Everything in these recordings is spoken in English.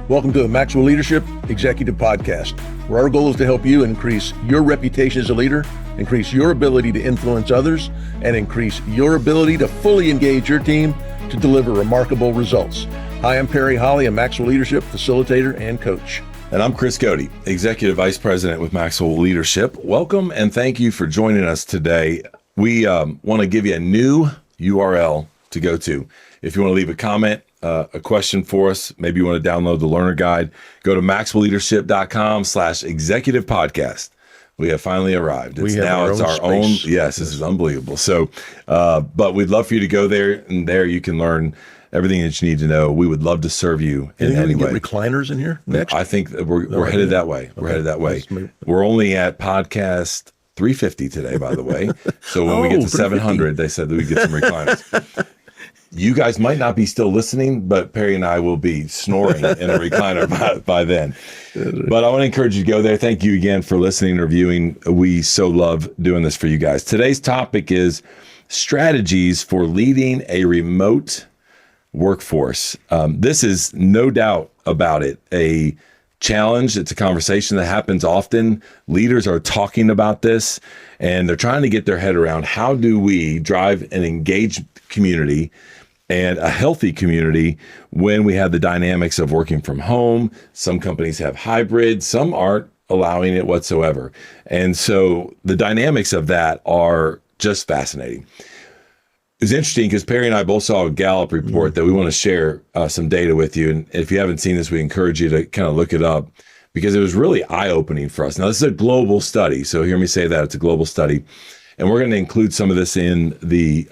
Welcome to the Maxwell Leadership Executive Podcast, where our goal is to help you increase your reputation as a leader, increase your ability to influence others, and increase your ability to fully engage your team to deliver remarkable results. Hi, I'm Perry Holley, a Maxwell Leadership facilitator and coach. And I'm Chris Goede, Executive Vice President with Maxwell Leadership. Welcome and thank you for joining us today. We want to give you a new URL to go to. If you want to leave a comment, a question for us, maybe you want to download the learner guide, go to maxwellleadership.com/executive podcast. We have finally arrived. It's our own. Yes, this is unbelievable. So, but we'd love for you to go there, and there you can learn everything that you need to know. We would love to serve you in any way. Get recliners in here next? I think that we're headed that way. We're headed that way. We're only at podcast 350 today, by the way. So when we get to 700, they said that we get some recliners. You guys might not be still listening, but Perry and I will be snoring in a recliner by then. But I want to encourage you to go there. Thank you again for listening and reviewing. We so love doing this for you guys. Today's topic is strategies for leading a remote workforce. This is no doubt about it, a challenge. It's a conversation that happens often. Leaders are talking about this, and they're trying to get their head around how do we drive an engaged community and a healthy community when we have the dynamics of working from home. Some companies have hybrid, some aren't allowing it whatsoever. And so the dynamics of that are just fascinating. It's interesting because Perry and I both saw a Gallup report that we want to share some data with you. And if you haven't seen this, we encourage you to kind of look it up because it was really eye-opening for us. Now, this is a global study. So hear me say that it's a global study. And we're going to include some of this in the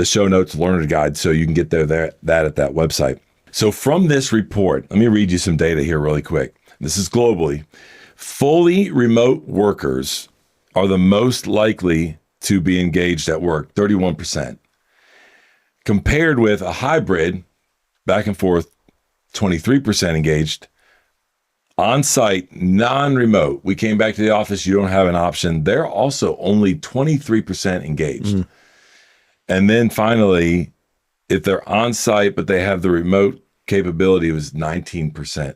show notes, learner guide, so you can get that at that website. So from this report, let me read you some data here really quick. This is globally. Fully remote workers are the most likely to be engaged at work, 31%. Compared with a hybrid, back and forth, 23% engaged. On-site, non-remote, we came back to the office, you don't have an option. They're also only 23% engaged. And then finally, if they're on-site, but they have the remote capability, it was 19%.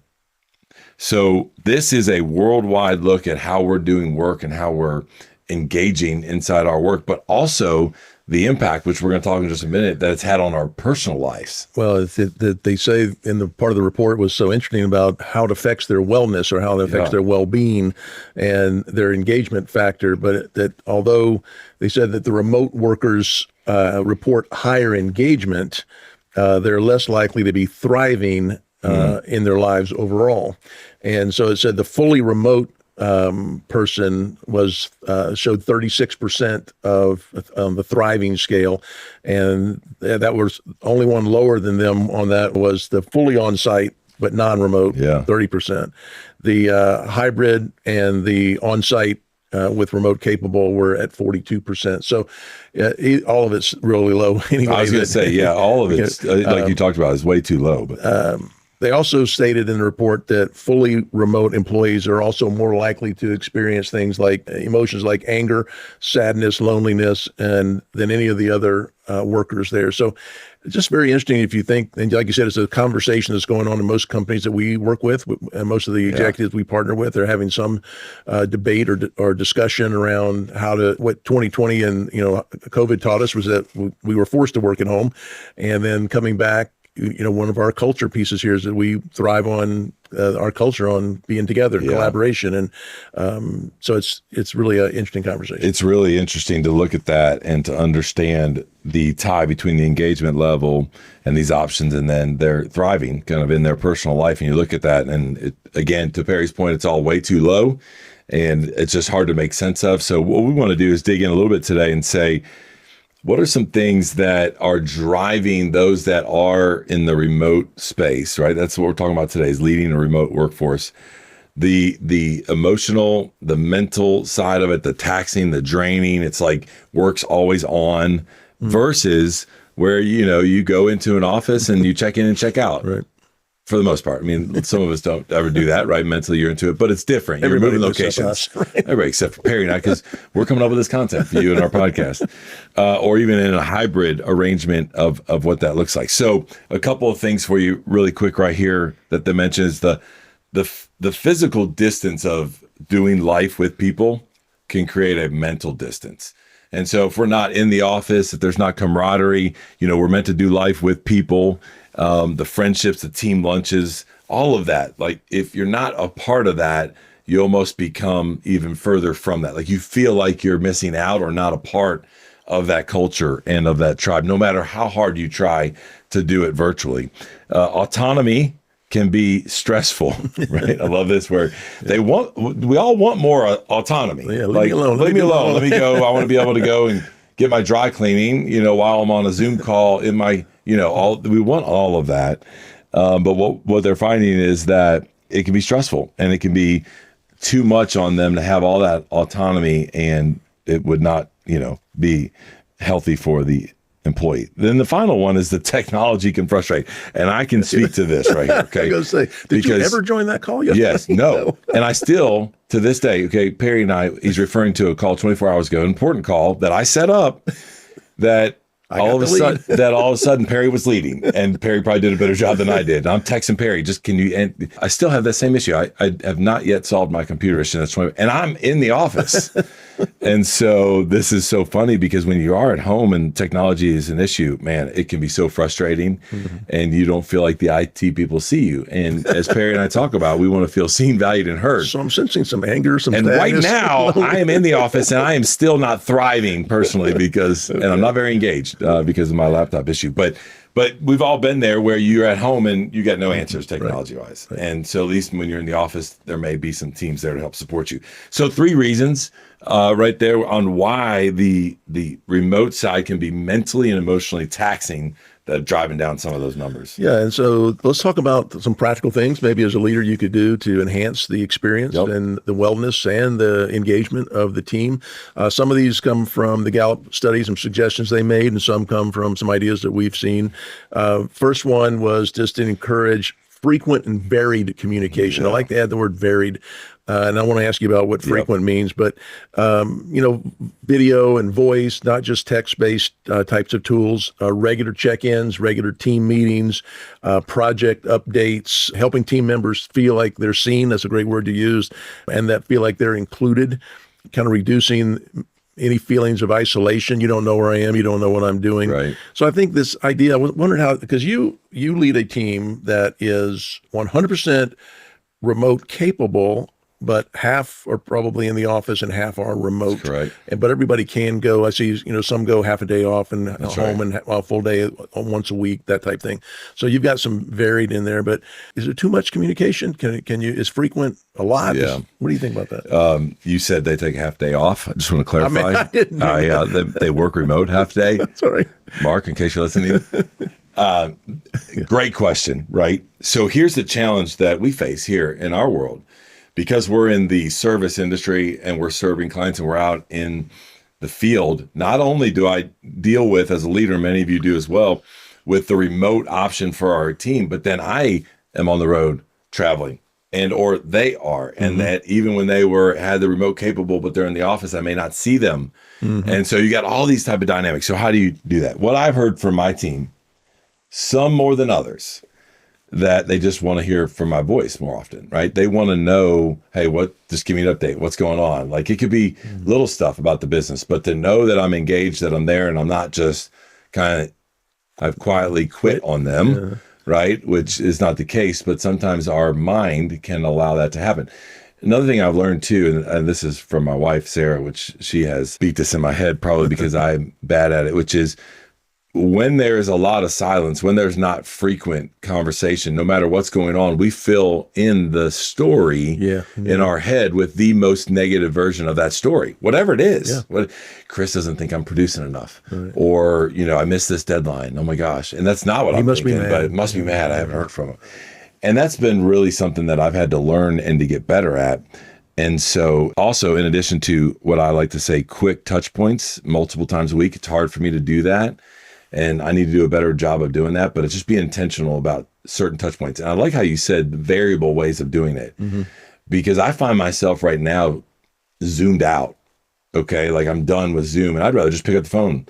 So this is a worldwide look at how we're doing work and how we're engaging inside our work, but also the impact, which we're going to talk in just a minute, that it's had on our personal lives. Well, they say in the part of the report was so interesting about how it affects their wellness or how it affects their well-being and their engagement factor. But that although they said that the remote workers report higher engagement, they're less likely to be thriving in their lives overall. And so it said the fully remote person was showed 36% of the thriving scale, and that was only one lower than them on that was the fully on-site but non-remote, 30%. The hybrid and the on-site with remote capable were at 42%. So all of it's really low anyway. I was going to say, all of it's like you talked about is way too low. But they also stated in the report that fully remote employees are also more likely to experience things like emotions like anger, sadness, loneliness, and than any of the other workers there. So it's just very interesting if you think, and like you said, it's a conversation that's going on in most companies that we work with, and most of the executives we partner with are having some debate or discussion around what 2020 and COVID taught us was that we were forced to work at home, and then coming back. One of our culture pieces here is that we thrive on our culture on being together, collaboration. And so it's really an interesting conversation. It's really interesting to look at that and to understand the tie between the engagement level and these options, and then they're thriving kind of in their personal life. And you look at that, and again, to Perry's point, it's all way too low, and it's just hard to make sense of. So what we want to do is dig in a little bit today and say, what are some things that are driving those that are in the remote space, right? That's what we're talking about today, is leading a remote workforce. The emotional, the mental side of it, the taxing, the draining, it's like work's always on versus where, you go into an office and you check in and check out. Right. For the most part. I mean, some of us don't ever do that, right? Mentally, you're into it, but it's different. You're moving locations. Everybody except for Perry and I, because we're coming up with this content for you in our podcast, or even in a hybrid arrangement of what that looks like. So a couple of things for you really quick right here that they mention is the physical distance of doing life with people can create a mental distance. And so if we're not in the office, if there's not camaraderie, we're meant to do life with people, the friendships, the team lunches, all of that. Like if you're not a part of that, you almost become even further from that. Like you feel like you're missing out or not a part of that culture and of that tribe, no matter how hard you try to do it virtually. Autonomy can be stressful, right? I love this where we all want more autonomy. Yeah, leave me alone. Leave me alone. Let me go. I want to be able to go and get my dry cleaning, while I'm on a Zoom call in my, we want all of that. But what they're finding is that it can be stressful and it can be too much on them to have all that autonomy, and it would not, be healthy for the employee. Then the final one is the technology can frustrate. And I can speak to this right here. Okay. I was going to say, did you ever join that call yesterday? Yes, no. And I still, to this day, Perry and I, he's referring to a call 24 hours ago, an important call that I set up that all of a sudden Perry was leading, and Perry probably did a better job than I did. And I'm texting Perry, and I still have that same issue. I have not yet solved my computer issue. And I'm in the office. And so this is so funny because when you are at home and technology is an issue, man, it can be so frustrating, and you don't feel like the IT people see you. And as Perry and I talk about, we want to feel seen, valued, and heard. So I'm sensing some anger, some and sadness. Right now I am in the office and I am still not thriving personally and I'm not very engaged because of my laptop issue. But we've all been there where you're at home and you get no answers technology-wise. Right. And so at least when you're in the office, there may be some teams there to help support you. So 3 reasons right there on why the remote side can be mentally and emotionally taxing, that driving down some of those numbers. Yeah, and so let's talk about some practical things maybe as a leader you could do to enhance the experience and the wellness and the engagement of the team. Some of these come from the Gallup studies and suggestions they made, and some come from some ideas that we've seen. First one was just to encourage frequent and varied communication. I like to add the word varied. And I want to ask you about what frequent means, but, video and voice, not just text-based types of tools, regular check-ins, regular team meetings, project updates, helping team members feel like they're seen. That's a great word to use, and that feel like they're included, kind of reducing any feelings of isolation. You don't know where I am. You don't know what I'm doing. Right. So I think this idea, I wondered how, because you lead a team that is 100% remote capable, but half are probably in the office and half are remote. That's right. But everybody can go. I see, some go half a day off and home and a full day once a week, that type thing. So you've got some varied in there, but is it too much communication? Is frequent a lot? Yeah. What do you think about that? You said they take a half day off. I just want to clarify. I didn't know they work remote half day. Sorry. Mark, in case you're listening. Great question, right? So here's the challenge that we face here in our world. Because we're in the service industry and we're serving clients and we're out in the field, not only do I deal with, as a leader, many of you do as well, with the remote option for our team, but then I am on the road traveling, or they are. And that even when they had the remote capable, but they're in the office, I may not see them. And so you got all these type of dynamics. So how do you do that? What I've heard from my team, some more than others, that they just want to hear from my voice more often, right? They want to know, hey, just give me an update. What's going on? Like it could be little stuff about the business, but to know that I'm engaged, that I'm there, and I'm not just I've quietly quit on them, right? Which is not the case, but sometimes our mind can allow that to happen. Another thing I've learned too, and this is from my wife, Sarah, which she has beat this in my head probably because I'm bad at it, which is, when there is a lot of silence, when there's not frequent conversation, no matter what's going on, we fill in the story in our head with the most negative version of that story, whatever it is. What Chris doesn't think I'm producing enough, or I missed this deadline. Oh my gosh, and that's not what I'm thinking. But it must be mad. I haven't heard from him, and that's been really something that I've had to learn and to get better at. And so, also in addition to what I like to say, quick touch points multiple times a week, it's hard for me to do that. And I need to do a better job of doing that, but it's just being intentional about certain touch points. And I like how you said variable ways of doing it, because I find myself right now zoomed out. Okay. Like I'm done with Zoom and I'd rather just pick up the phone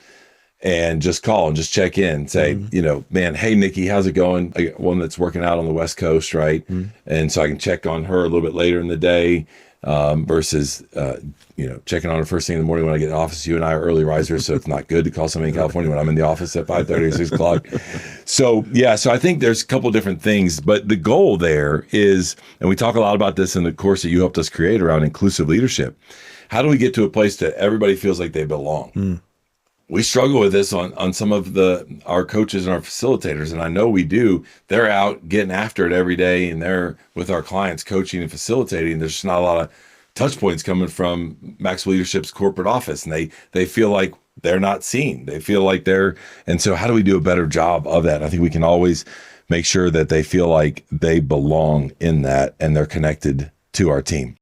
and just call and just check in, say, man, hey, Nikki, how's it going? I got one that's working out on the West Coast, right? And so I can check on her a little bit later in the day versus, checking on her first thing in the morning when I get in the office. You and I are early risers, so it's not good to call somebody in California when I'm in the office at 5:30 or 6 o'clock. So I think there's a couple of different things, but the goal there is, and we talk a lot about this in the course that you helped us create around inclusive leadership. How do we get to a place that everybody feels like they belong? We struggle with this on some of our coaches and our facilitators, and I know we do. They're out getting after it every day, and they're with our clients coaching and facilitating. There's just not a lot of touch points coming from Maxwell Leadership's corporate office, and they feel like they're not seen. They feel like and so how do we do a better job of that? I think we can always make sure that they feel like they belong in that and they're connected to our team.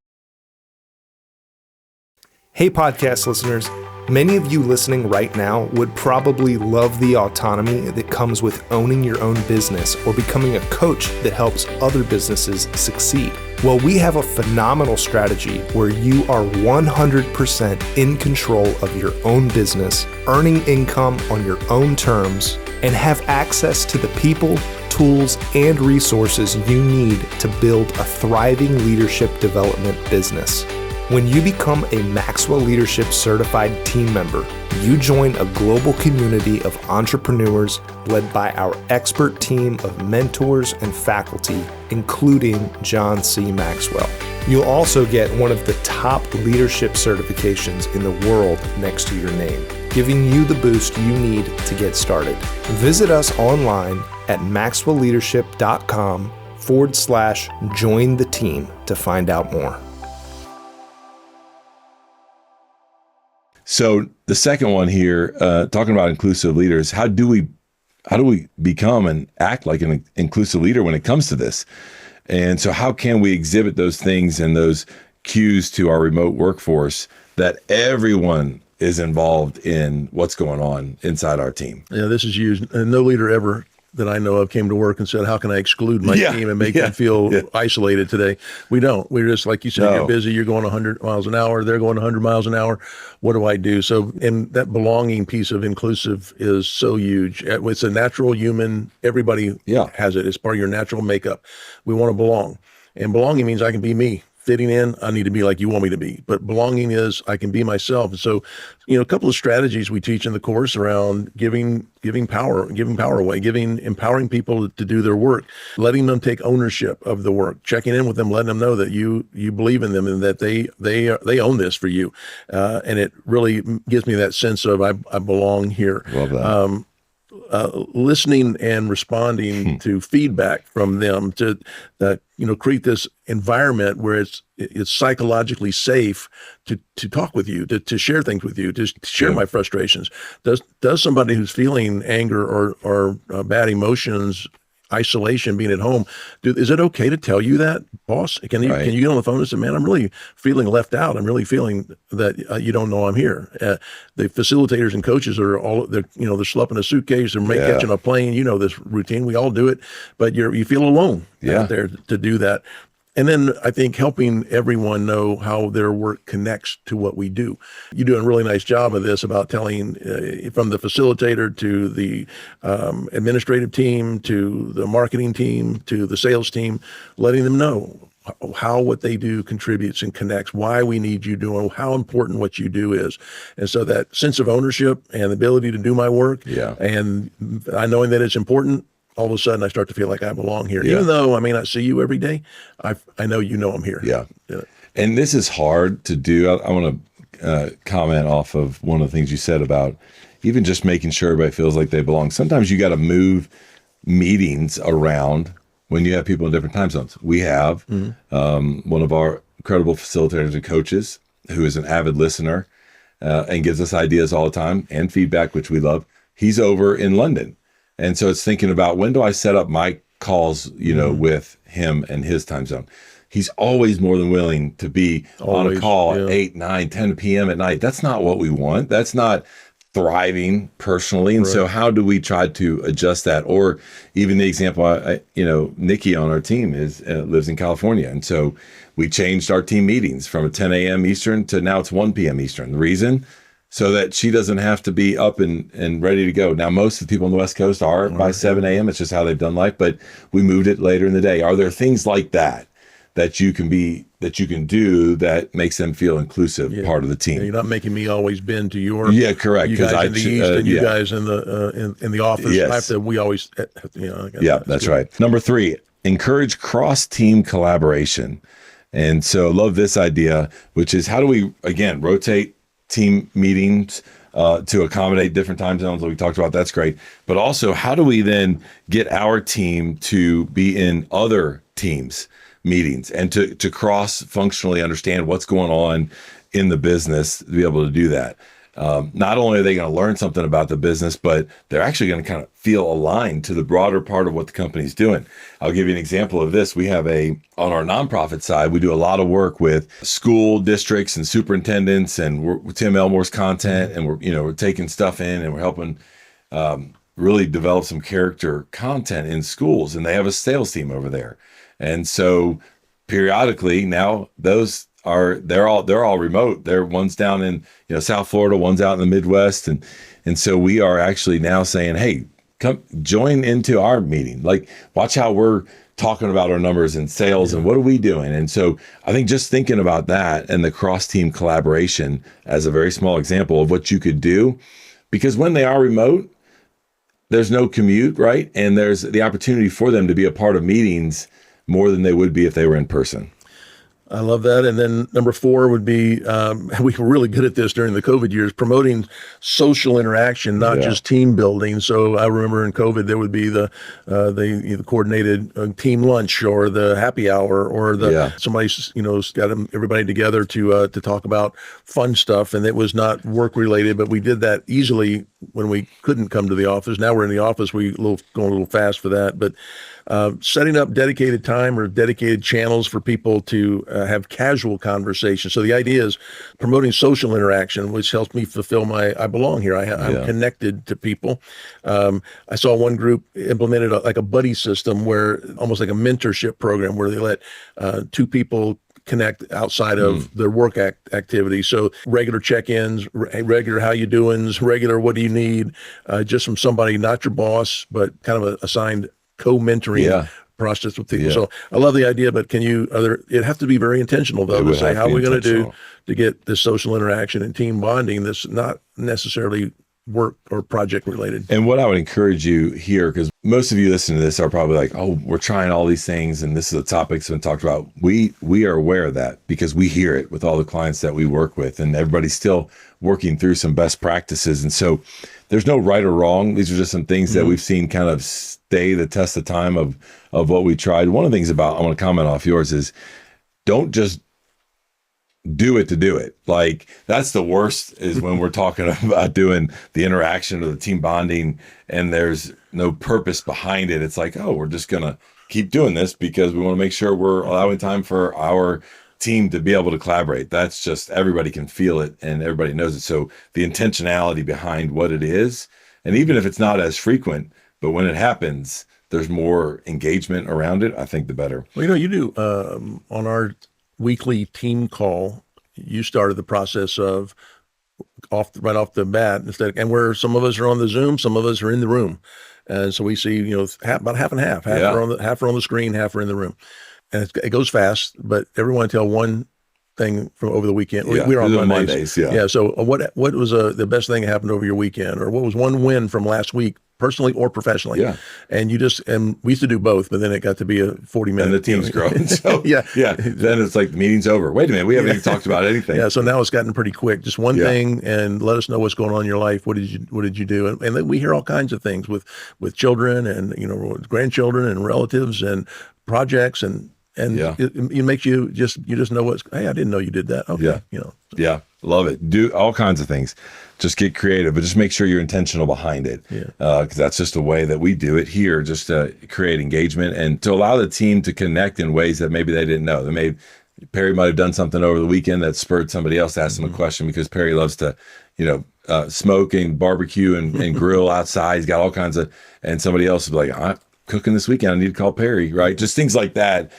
Hey, podcast listeners. Many of you listening right now would probably love the autonomy that comes with owning your own business or becoming a coach that helps other businesses succeed. Well, we have a phenomenal strategy where you are 100% in control of your own business, earning income on your own terms, and have access to the people, tools, and resources you need to build a thriving leadership development business. When you become a Maxwell Leadership certified team member, you join a global community of entrepreneurs led by our expert team of mentors and faculty, including John C. Maxwell. You'll also get one of the top leadership certifications in the world next to your name, giving you the boost you need to get started. Visit us online at maxwellleadership.com/join the team to find out more. So the second one here, talking about inclusive leaders, how do we become and act like an inclusive leader when it comes to this? And so how can we exhibit those things and those cues to our remote workforce that everyone is involved in what's going on inside our team? Yeah, this is used. And no leader ever that I know of came to work and said, how can I exclude my team and make them feel isolated today? We don't. We're just, like you said, you're busy, you're going 100 miles an hour, they're going 100 miles an hour. What do I do? So, and that belonging piece of inclusive is so huge. It's a natural human, everybody has it. It's part of your natural makeup. We want to belong. And belonging means I can be me. Fitting in, I need to be like you want me to be. But belonging is I can be myself. And so, a couple of strategies we teach in the course around giving power away, empowering people to do their work, letting them take ownership of the work, checking in with them, letting them know that you believe in them and that they own this for you. And it really gives me that sense of I belong here. Love that. Listening and responding to feedback from them to create this environment where it's psychologically safe to talk with you, to share things with you, to share my frustrations. Does somebody who's feeling anger or bad emotions, isolation, being at home, is it okay to tell you that, boss? Can you get on the phone and say, man, I'm really feeling left out. I'm really feeling that you don't know I'm here. The facilitators and coaches are they're schlepping a suitcase, they're catching a plane. You know this routine. We all do it, but you feel alone out there to do that. And then I think helping everyone know how their work connects to what we do. You do a really nice job of this about telling from the facilitator to the administrative team, to the marketing team, to the sales team, letting them know how what they do contributes and connects, why we need you doing, how important what you do is. And so that sense of ownership and the ability to do my work and I knowing that it's important, all of a sudden I start to feel like I belong here. Even though I may not see you every day, I know I'm here. Yeah. And this is hard to do. I want to comment off of one of the things you said about even just making sure everybody feels like they belong. Sometimes you got to move meetings around when you have people in different time zones. We have one of our incredible facilitators and coaches who is an avid listener and gives us ideas all the time and feedback, which we love. He's over in London. And so it's thinking about when do I set up my calls, with him and his time zone. He's always more than willing to be on a call at 8, 9, 10 p.m. at night. That's not what we want. That's not thriving personally. And so how do we try to adjust that? Or even the example, Nikki on our team lives in California. And so we changed our team meetings from a 10 a.m. Eastern to now it's 1 p.m. Eastern. The reason, so that she doesn't have to be up and ready to go. Now, most of the people on the West Coast are by 7 a.m. It's just how they've done life, but we moved it later in the day. Are there things like that you can do that makes them feel inclusive, part of the team? Yeah, you're not making me always bend to your correct. You guys in the east and you guys in the office. Yes. That's right. Number 3, encourage cross-team collaboration. And so I love this idea, which is how do we, again, rotate team meetings to accommodate different time zones like we talked about. That's great. But also, how do we then get our team to be in other teams' meetings and to cross-functionally understand what's going on in the business to be able to do that? Not only are they going to learn something about the business, but they're actually going to kind of feel aligned to the broader part of what the company's doing. I'll give you an example of this. We have on our nonprofit side, we do a lot of work with school districts and superintendents, and we're with Tim Elmore's content, and we're taking stuff in and we're helping really develop some character content in schools. And they have a sales team over there. And so periodically now they're all remote. One's down in South Florida, one's out in the Midwest, and so we are actually now saying, hey, come join into our meeting. Like, watch how we're talking about our numbers and sales and what are we doing? And so I think just thinking about that and the cross-team collaboration as a very small example of what you could do, because when they are remote, there's no commute, right? And there's the opportunity for them to be a part of meetings more than they would be if they were in person. I love that. And then number 4 would be, we were really good at this during the COVID years, promoting social interaction, not just team building. So I remember in COVID, there would be the coordinated team lunch or the happy hour or somebody's, got everybody together to talk about fun stuff. And it was not work related, but we did that easily when we couldn't come to the office. Now we're in the office, going a little fast for that. But setting up dedicated time or dedicated channels for people to have casual conversations. So the idea is promoting social interaction, which helps me fulfill I belong here. I'm connected to people. I saw one group implemented like a buddy system where almost like a mentorship program where they let 2 people connect outside of their work activity. So regular check-ins, regular how you doings, regular what do you need, just from somebody, not your boss, but kind of assigned co-mentoring process with people. So I love the idea, but it have to be very intentional though, to say how are we going to do to get this social interaction and team bonding that's not necessarily work or project related. And what I would encourage you here, because most of you listening to this are probably like, oh, we're trying all these things and this is the topics been talked about. We are aware of that because we hear it with all the clients that we work with, and everybody's still working through some best practices. And so there's no right or wrong. These are just some things that we've seen kind of stay the test of time of what we tried. One of the things I want to comment off yours is don't just do it to do it. Like, that's the worst is when we're talking about doing the interaction or the team bonding and there's no purpose behind it. It's like, oh, we're just going to keep doing this because we want to make sure we're allowing time for our team to be able to collaborate. That's just, everybody can feel it and everybody knows it. So the intentionality behind what it is, and even if it's not as frequent, but when it happens, there's more engagement around it, I think the better. Well, you do on our weekly team call, you started the process of right off the bat, and where some of us are on the Zoom, some of us are in the room. And so we see, about half and half, half are on the screen, half are in the room. And it goes fast, but everyone tell one thing from over the weekend. We're on Mondays. Yeah. So what was the best thing that happened over your weekend, or what was one win from last week, personally or professionally? Yeah. And we used to do both, but then it got to be a 40-minute. And the team's grown. So yeah. Then it's like the meeting's over. Wait a minute, we haven't even talked about anything. Yeah. So now it's gotten pretty quick. Just one thing, and let us know what's going on in your life. What did you do? And then we hear all kinds of things with children and with grandchildren and relatives and projects and it makes you just know hey, I didn't know you did that. Okay. Yeah. Love it. Do all kinds of things. Just get creative, but just make sure you're intentional behind it. Because that's just a way that we do it here, just to create engagement and to allow the team to connect in ways that maybe they didn't know. They may, Perry might have done something over the weekend that spurred somebody else to ask him a question, because Perry loves to, smoke and barbecue and grill outside. He's got all kinds of, and somebody else will be like, I'm cooking this weekend, I need to call Perry, right? Just things like that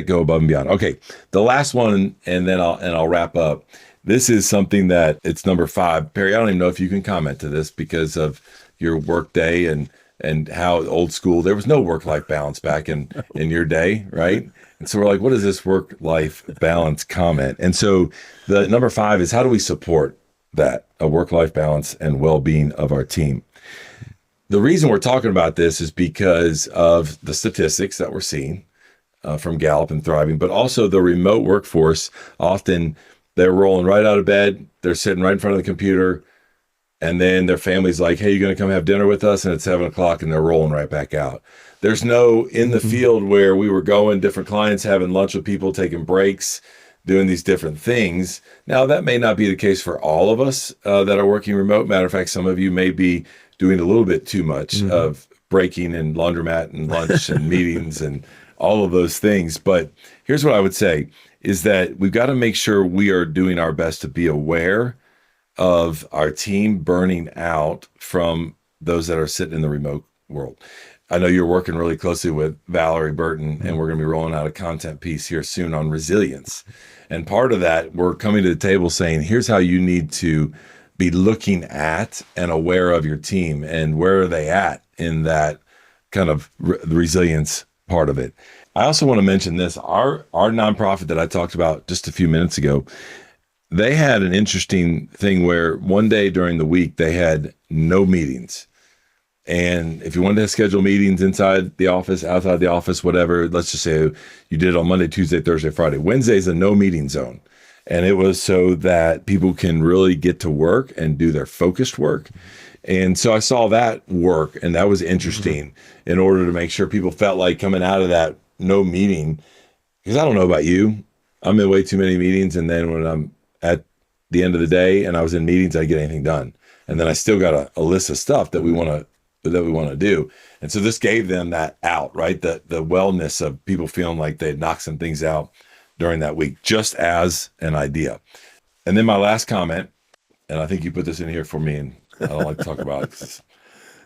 go above and beyond. Okay, the last one, and then I'll wrap up. This is something that it's number 5. Perry, I don't even know if you can comment to this because of your work day and how old school. There was no work-life balance back in your day, right? And so we're like, what is this work-life balance comment? And so the number 5 is, how do we support that, a work-life balance and well-being of our team? The reason we're talking about this is because of the statistics that we're seeing from Gallup and Thriving, but also the remote workforce. Often they're rolling right out of bed, they're sitting right in front of the computer, and then their family's like, hey, you're going to come have dinner with us? And it's 7:00 and they're rolling right back out. There's no in the field where we were going, different clients, having lunch with people, taking breaks, doing these different things. Now, that may not be the case for all of us that are working remote. Matter of fact, some of you may be doing a little bit too much of breaking and laundromat and lunch and meetings and all of those things. But here's what I would say is that we've got to make sure we are doing our best to be aware of our team burning out from those that are sitting in the remote world. I know you're working really closely with Valerie Burton, and we're going to be rolling out a content piece here soon on resilience. And part of that, we're coming to the table saying, here's how you need to be looking at and aware of your team, and where are they at in that kind of resilience part of it. I also want to mention this, our nonprofit that I talked about just a few minutes ago, they had an interesting thing where one day during the week, they had no meetings. And if you wanted to schedule meetings inside the office, outside the office, whatever, let's just say you did it on Monday, Tuesday, Thursday, Friday. Wednesday's a no meeting zone. And it was so that people can really get to work and do their focused work. And so I saw that work, and that was interesting in order to make sure people felt like coming out of that no meeting, because I don't know about you, I'm in way too many meetings. And then when I'm at the end of the day and I was in meetings, I get anything done. And then I still got a list of stuff that we want to do. And so this gave them that out, right? The wellness of people feeling like they'd knocked some things out during that week, just as an idea. And then my last comment, and I think you put this in here for me, and I don't like to talk about it,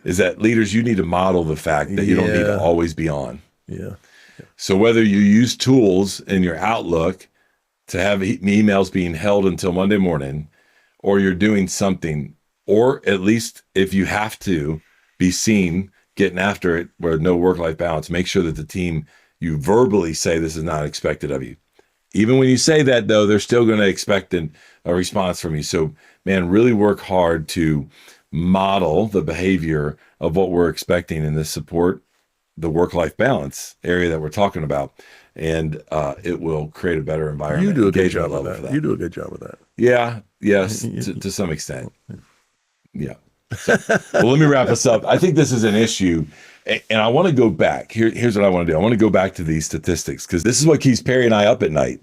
is that leaders, you need to model the fact that you don't need to always be on. Yeah. So whether you use tools in your Outlook to have emails being held until Monday morning, or you're doing something, or at least if you have to be seen getting after it where no work-life balance, make sure that the team, you verbally say this is not expected of you. Even when you say that, though, they're still going to expect a response from you. So, man, really work hard to model the behavior of what we're expecting in this support, the work-life balance area that we're talking about. And it will create a better environment. You do a good job of that. You do a good job of that. Yeah. Yes. To some extent. Yeah. Well, let me wrap this up. I think this is an issue, and I want to go back. Here's what I want to do. I want to go back to these statistics, because this is what keeps Perry and I up at night,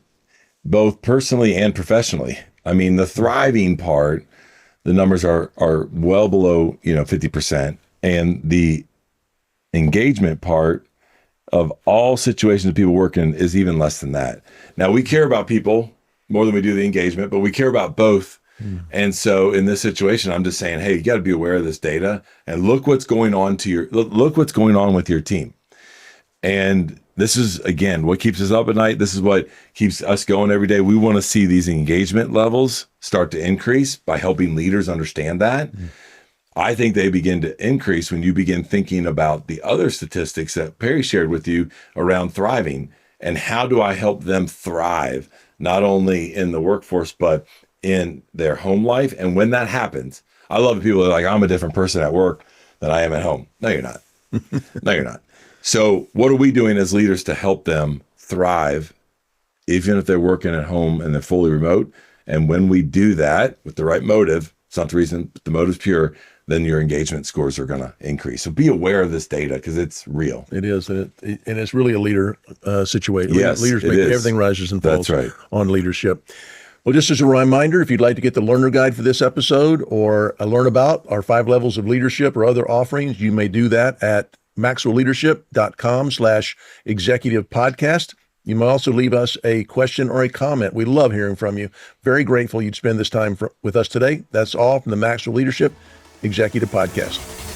both personally and professionally. I mean, the thriving part, the numbers are well below 50%, and the engagement part of all situations that people work in is even less than that. Now, we care about people more than we do the engagement, but we care about both. And so in this situation, I'm just saying, hey, you got to be aware of this data and look what's going on look what's going on with your team. And this is, again, what keeps us up at night. This is what keeps us going every day. We want to see these engagement levels start to increase by helping leaders understand that. I think they begin to increase when you begin thinking about the other statistics that Perry shared with you around thriving, and how do I help them thrive, not only in the workforce, but in their home life. And when that happens, I love people that are like, I'm a different person at work than I am at home. No, you're not. No, you're not. So what are we doing as leaders to help them thrive, even if they're working at home and they're fully remote? And when we do that with the right motive, it's not the reason, but the motive's pure, then your engagement scores are going to increase. So be aware of this data, because it's real. It is. And it's really a leader situation. Yes, leaders make everything rises and falls. That's right. On leadership. Well, just as a reminder, if you'd like to get the learner guide for this episode, or learn about our 5 levels of leadership or other offerings, you may do that at maxwellleadership.com/executive podcast. You may also leave us a question or a comment. We love hearing from you. Very grateful you'd spend this time with us today. That's all from the Maxwell Leadership Executive Podcast.